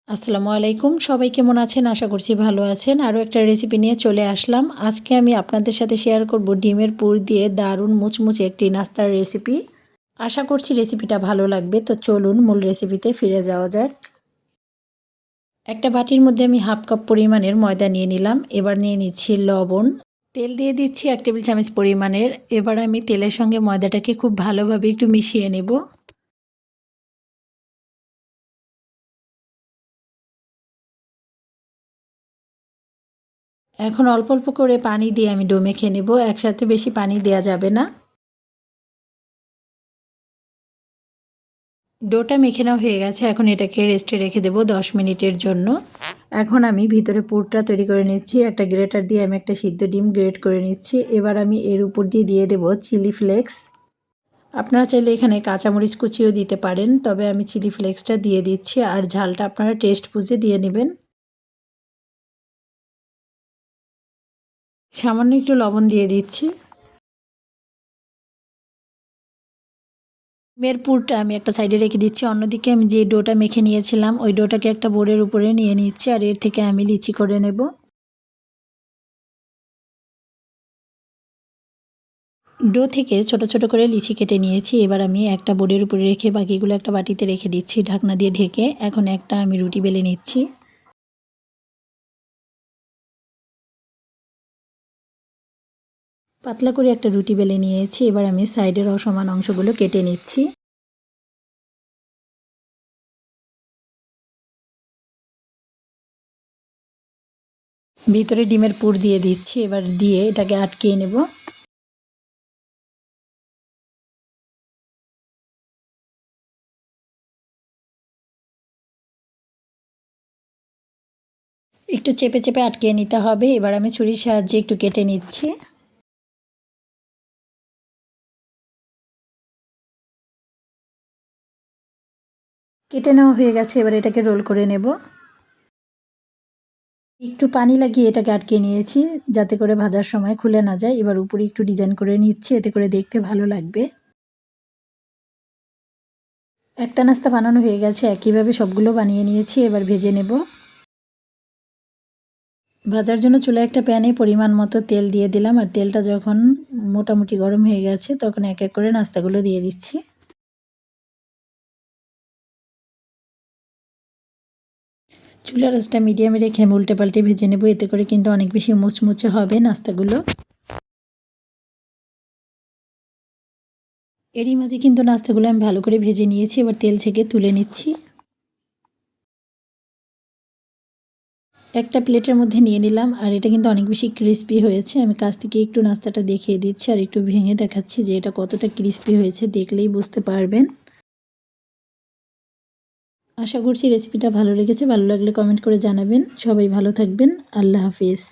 আসসালামু আলাইকুম, সবাই কেমন আছেন? আশা করছি ভালো আছেন। আরও একটা রেসিপি নিয়ে চলে আসলাম। আজকে আমি আপনাদের সাথে শেয়ার করব ডিমের পুর দিয়ে দারুণ মুচমুচে একটি নাস্তার রেসিপি। আশা করছি রেসিপিটা ভালো লাগবে। তো চলুন মূল রেসিপিতে ফিরে যাওয়া যাক। একটা বাটির মধ্যে আমি হাফ কাপ পরিমাণের ময়দা নিয়ে নিলাম। এবার নিয়ে নিচ্ছি লবণ, তেল দিয়ে দিচ্ছি 1 টেবিল চামচ পরিমাণের। এবার আমি তেলের সঙ্গে ময়দাটাকে খুব ভালোভাবে একটু মিশিয়ে নেব। এখন অল্প অল্প করে পানি দিয়ে আমি ডো মেখে নেব। একসাথে বেশি পানি দেওয়া যাবে না। ডোটা মেখে নেওয়া হয়ে গেছে। এখন এটাকে রেস্টে রেখে দেব 10 মিনিটের জন্য। এখন আমি ভিতরে পুরটা তৈরি করে নিচ্ছি। একটা গ্রেটার দিয়ে আমি একটা সিদ্ধ ডিম গ্রেট করে নিচ্ছি। এবার আমি এর উপর দিয়ে দেব চিলি ফ্লেক্স। আপনারা চাইলে এখানে কাঁচামরিচ কুচিও দিতে পারেন, তবে আমি চিলি ফ্লেক্সটা দিয়ে দিচ্ছি। আর ঝালটা আপনারা টেস্ট বুঝে দিয়ে নেবেন। সামান্য একটু লবণ দিয়ে দিচ্ছি। ডিমের পুরটা আমি একটা সাইডে রেখে দিচ্ছি। অন্যদিকে আমি যে ডোটা মেখে নিয়েছিলাম ওই ডোটাকে একটা বোর্ডের উপরে নিয়ে নিচ্ছি, আর এর থেকে আমি লিচি করে নেব। ডো থেকে ছোট ছোট করে লিচি কেটে নিয়েছি। এবার আমি একটা বোর্ডের উপরে রেখে বাকিগুলো একটা বাটিতে রেখে দিচ্ছি ঢাকনা দিয়ে ঢেকে। এখন একটা আমি রুটি বেলে নিচ্ছি। পাতলা করে একটা রুটি বেলে নিয়েছি। এবার আমি সাইডের অসমান অংশগুলো কেটে নিচ্ছি। ভিতরে ডিমের পুর দিয়ে দিচ্ছি। এবার দিয়ে এটাকে আটকিয়ে নেব। একটু চেপে চেপে আটকিয়ে নিতে হবে। এবার আমি ছুরির সাহায্যে একটু কেটে নিচ্ছি। কেটে নেওয়া হয়ে গেছে। এবার এটাকে রোল করে নেব। একটু পানি লাগিয়ে এটাকে আটকে নিয়েছি যাতে করে ভাজার সময় খুলে না যায়। এবার উপরে একটু ডিজাইন করে নিচ্ছি, এতে করে দেখতে ভালো লাগবে। একটা নাস্তা বানানো হয়ে গেছে। একইভাবে সবগুলো বানিয়ে নিয়েছি। এবার ভেজে নেব। ভাজার জন্য চুলায় একটা প্যানে পরিমাণ মতো তেল দিয়ে দিলাম, আর তেলটা যখন মোটামুটি গরম হয়ে গেছে তখন এক এক করে নাস্তাগুলো দিয়ে দিচ্ছি। চুলার আঁচটা মিডিয়ামে রেখে উল্টে পাল্টে ভেজে নেব। এতে করে কিন্তু অনেক বেশি মুচমুচে হবে নাস্তাগুলো। এরই মাঝে কিন্তু নাস্তাগুলো আমি ভালো করে ভেজে নিয়েছি। এবার তেল ছেঁকে তুলে নিচ্ছি। একটা প্লেটের মধ্যে নিয়ে নিলাম, আর এটা কিন্তু অনেক বেশি ক্রিস্পি হয়েছে। আমি কাছ থেকে একটু নাস্তাটা দেখিয়ে দিচ্ছি আর একটু ভেঙে দেখাচ্ছি যে এটা কতটা ক্রিস্পি হয়েছে, দেখলেই বুঝতে পারবেন। আশা করছি রেসিপিটা ভালো লেগেছে। ভালো লাগলে কমেন্ট করে জানাবেন। সবাই ভালো থাকবেন। আল্লাহ হাফিজ।